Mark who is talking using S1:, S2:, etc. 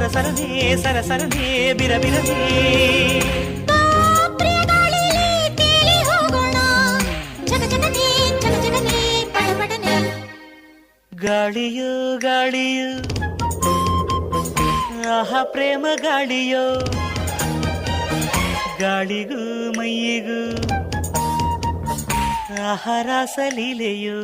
S1: ಸರಸರನೆ ಸರಸರನೆ ಬಿರಬಿರನೆ ಗಾಳಿಯೋ ಗಾಳಿಯೋ ಆಹಾ ಪ್ರೇಮ ಗಾಳಿಯೋ ಗಾಳಿಗೂ ಮೈಯಿಗೂ ಆಹಾರ ಸಲೀಲೆಯೋ